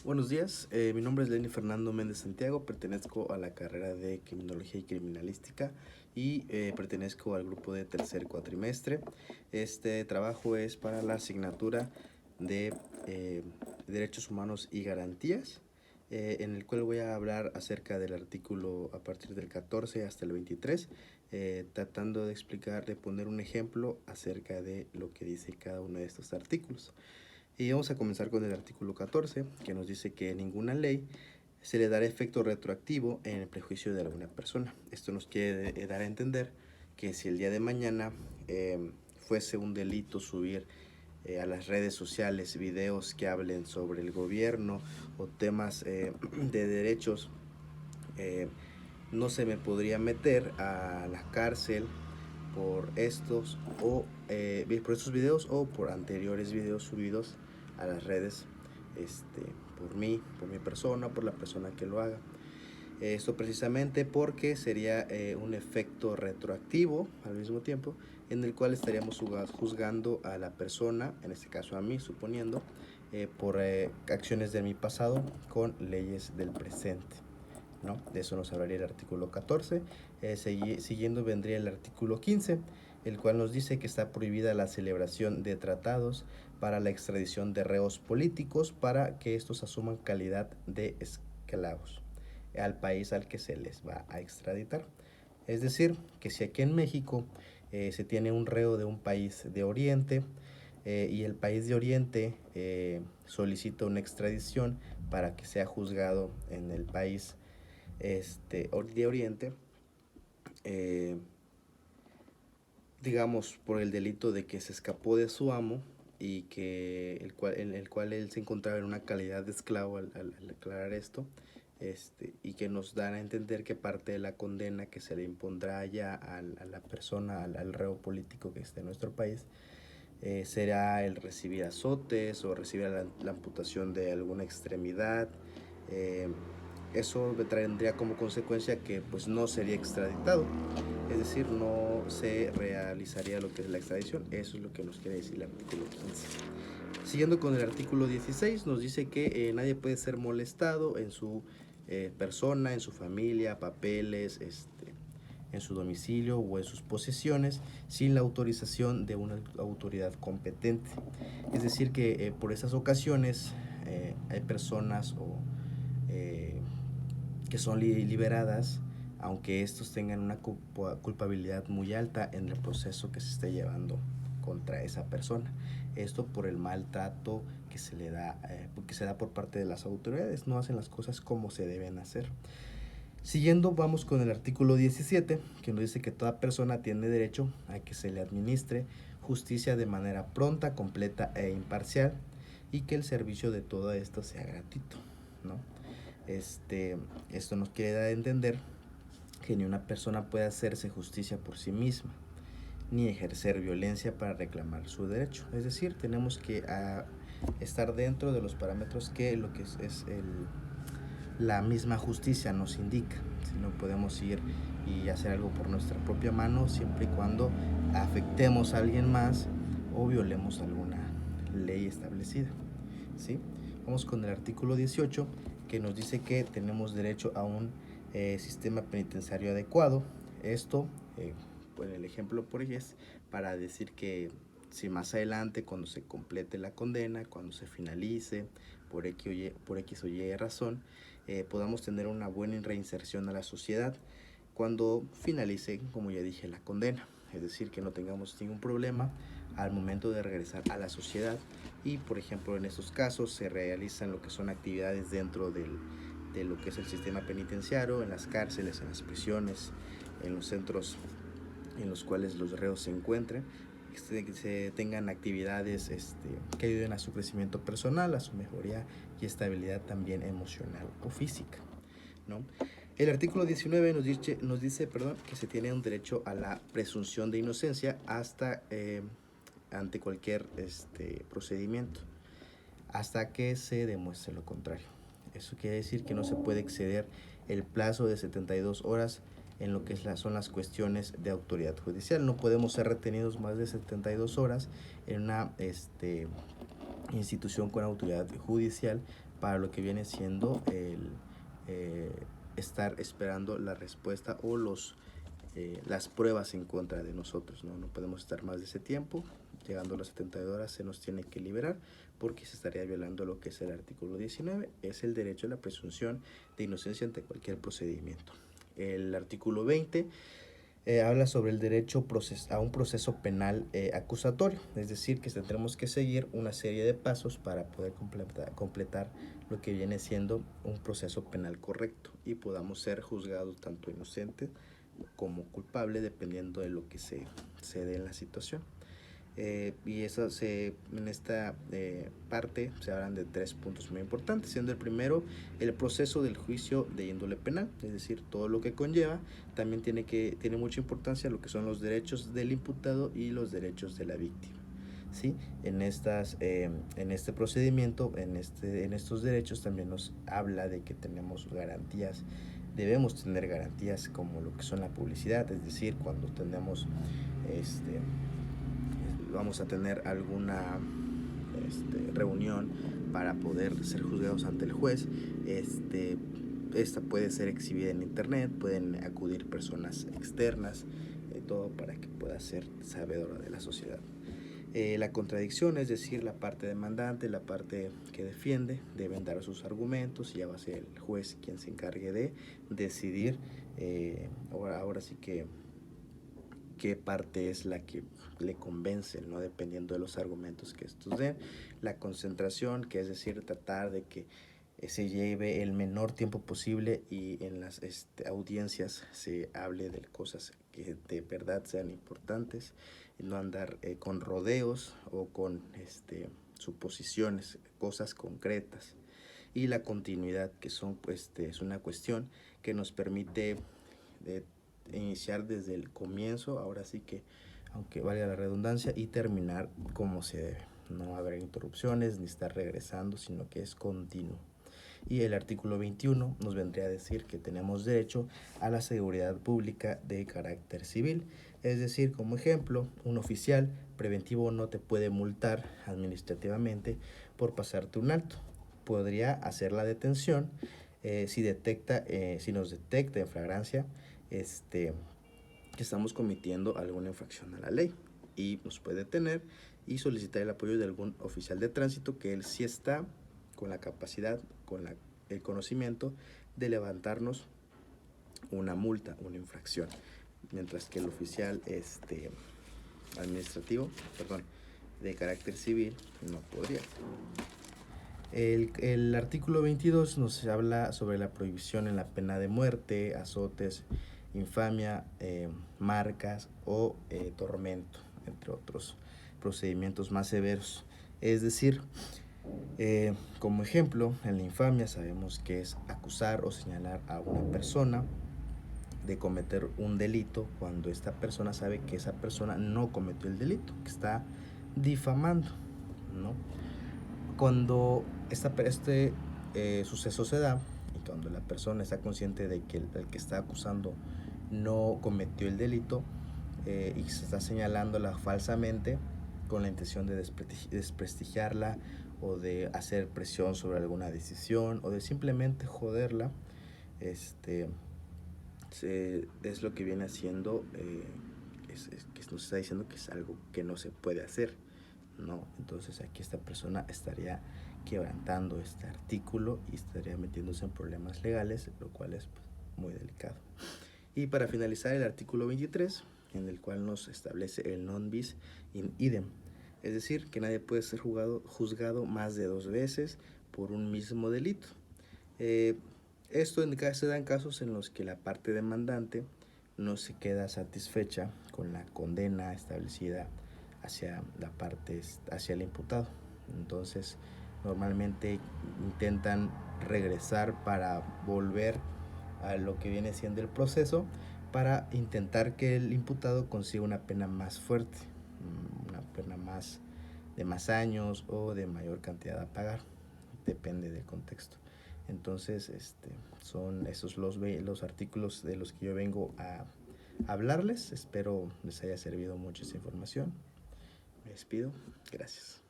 Buenos días, mi nombre es Lenny Fernando Méndez Santiago, pertenezco a la carrera de Criminología y Criminalística y pertenezco al grupo de tercer cuatrimestre. Este trabajo es para la asignatura de Derechos Humanos y Garantías, en el cual voy a hablar acerca del artículo a partir del 14 hasta el 23, tratando de explicar, de poner un ejemplo acerca de lo que dice cada uno de estos artículos. Y vamos a comenzar con el artículo 14, que nos dice que ninguna ley se le dará efecto retroactivo en el prejuicio de alguna persona. Esto nos quiere dar a entender que si el día de mañana fuese un delito subir a las redes sociales videos que hablen sobre el gobierno o temas de derechos, no se me podría meter a la cárcel por estos por estos videos o por anteriores videos subidos a las redes por mí, por mi persona, por la persona que lo haga. Esto precisamente porque sería un efecto retroactivo al mismo tiempo, en el cual estaríamos juzgando a la persona, en este caso a mí, suponiendo, por acciones de mi pasado con leyes del presente, ¿no? De eso nos hablaría el artículo 14. Siguiendo vendría el artículo 15, el cual nos dice que está prohibida la celebración de tratados para la extradición de reos políticos para que estos asuman calidad de esclavos al país al que se les va a extraditar. Es decir, que si aquí en México se tiene un reo de un país de Oriente y el país de Oriente solicita una extradición para que sea juzgado en el país de Oriente, eh, digamos por el delito de que se escapó de su amo y que en el cual él se encontraba en una calidad de esclavo al declarar esto, y que nos dan a entender que parte de la condena que se le impondrá ya a la persona, al reo político que esté en nuestro país, será el recibir azotes o recibir la amputación de alguna extremidad. eh, Eso tendría como consecuencia que pues no sería extraditado, es decir, no se realizaría lo que es la extradición. Eso es lo que nos quiere decir el artículo 15. Siguiendo con el artículo 16, nos dice que nadie puede ser molestado en su persona, en su familia, papeles, en su domicilio o en sus posesiones sin la autorización de una autoridad competente. Es decir, que por esas ocasiones hay personas eh, que son liberadas aunque estos tengan una culpabilidad muy alta en el proceso que se esté llevando contra esa persona. Esto por el maltrato que se da por parte de las autoridades, no hacen las cosas como se deben hacer. Siguiendo, vamos con el artículo 17, que nos dice que toda persona tiene derecho a que se le administre justicia de manera pronta, completa e imparcial y que el servicio de todo esto sea gratuito, ¿no? Esto nos quiere dar a entender que ni una persona puede hacerse justicia por sí misma, ni ejercer violencia para reclamar su derecho. Es decir, tenemos que estar dentro de los parámetros que lo que la misma justicia nos indica. Si no podemos ir y hacer algo por nuestra propia mano, siempre y cuando afectemos a alguien más o violemos alguna ley establecida, ¿sí? Vamos con el artículo 18, que nos dice que tenemos derecho a un sistema penitenciario adecuado. Esto, pues el ejemplo por ahí es para decir que si más adelante, cuando se complete la condena, cuando se finalice, por X o Y razón, podamos tener una buena reinserción a la sociedad cuando finalice, como ya dije, la condena. Es decir, que no tengamos ningún problema al momento de regresar a la sociedad y, por ejemplo, en estos casos se realizan lo que son actividades dentro de lo que es el sistema penitenciario, en las cárceles, en las prisiones, en los centros en los cuales los reos se encuentren, que se tengan actividades que ayuden a su crecimiento personal, a su mejoría y estabilidad también emocional o física, ¿no? El artículo 19 nos dice que se tiene un derecho a la presunción de inocencia hasta ante cualquier procedimiento, hasta que se demuestre lo contrario. Eso quiere decir que no se puede exceder el plazo de 72 horas en lo que son las cuestiones de autoridad judicial. No podemos ser retenidos más de 72 horas en una institución con autoridad judicial para lo que viene siendo el estar esperando la respuesta o las pruebas en contra de nosotros, ¿no? No podemos estar más de ese tiempo. Llegando a las 72 horas se nos tiene que liberar porque se estaría violando lo que es el artículo 19, es el derecho a la presunción de inocencia ante cualquier procedimiento. El artículo 20 habla sobre el derecho a un proceso penal acusatorio, es decir, que tendremos que seguir una serie de pasos para poder completar lo que viene siendo un proceso penal correcto y podamos ser juzgados tanto inocentes como culpable dependiendo de lo que se dé en la situación. Y eso en esta parte se hablan de 3 puntos muy importantes, siendo el primero el proceso del juicio de índole penal, es decir, todo lo que conlleva. También tiene mucha importancia lo que son los derechos del imputado y los derechos de la víctima. ¿Sí? En este procedimiento, en estos derechos también nos habla de que tenemos garantías, debemos tener garantías como lo que son la publicidad, es decir, cuando tenemos vamos a tener alguna reunión para poder ser juzgados ante el juez, esta puede ser exhibida en internet, pueden acudir personas externas, todo para que pueda ser sabedora de la sociedad. La contradicción, es decir, la parte demandante, la parte que defiende, deben dar sus argumentos y ya va a ser el juez quien se encargue de decidir ahora sí que qué parte es la que le convence, ¿no? Dependiendo de los argumentos que estos den. La concentración, que es decir, tratar de que se lleve el menor tiempo posible y en las audiencias se hable de cosas que de verdad sean importantes, no andar con rodeos o con suposiciones, cosas concretas. Y la continuidad, que es una cuestión que nos permite iniciar desde el comienzo, ahora sí que, aunque valga la redundancia, y terminar como se debe. No va a haber interrupciones ni estar regresando, sino que es continuo. Y el artículo 21 nos vendría a decir que tenemos derecho a la seguridad pública de carácter civil. Es decir, como ejemplo, un oficial preventivo no te puede multar administrativamente por pasarte un alto. Podría hacer la detención si nos detecta en flagrancia que estamos cometiendo alguna infracción a la ley, y nos puede detener y solicitar el apoyo de algún oficial de tránsito que él sí está con la capacidad, con el conocimiento de levantarnos una multa, una infracción, mientras que el oficial administrativo, de carácter civil, no podría. El artículo 22 nos habla sobre la prohibición en la pena de muerte, azotes, infamia, marcas o tormento, entre otros procedimientos más severos. Es decir, como ejemplo, en la infamia sabemos que es acusar o señalar a una persona de cometer un delito cuando esta persona sabe que esa persona no cometió el delito, que está difamando, ¿no? Cuando este suceso se da y cuando la persona está consciente de que el que está acusando no cometió el delito y se está señalándola falsamente con la intención de desprestigiarla o de hacer presión sobre alguna decisión o de simplemente joderla, es lo que viene haciendo, que nos está diciendo que es algo que no se puede hacer, ¿no? Entonces aquí esta persona estaría quebrantando este artículo y estaría metiéndose en problemas legales, lo cual es muy delicado. Y para finalizar, el artículo 23, en el cual nos establece el non bis in idem, es decir, que nadie puede ser juzgado más de 2 veces por un mismo delito. Esto se da en casos en los que la parte demandante no se queda satisfecha con la condena establecida hacia hacia el imputado. Entonces, normalmente intentan regresar para volver a lo que viene siendo el proceso, para intentar que el imputado consiga una pena más fuerte, una pena de más años o de mayor cantidad a pagar, depende del contexto. Entonces, son esos los artículos de los que yo vengo a hablarles. Espero les haya servido mucho esta información. Me despido. Gracias.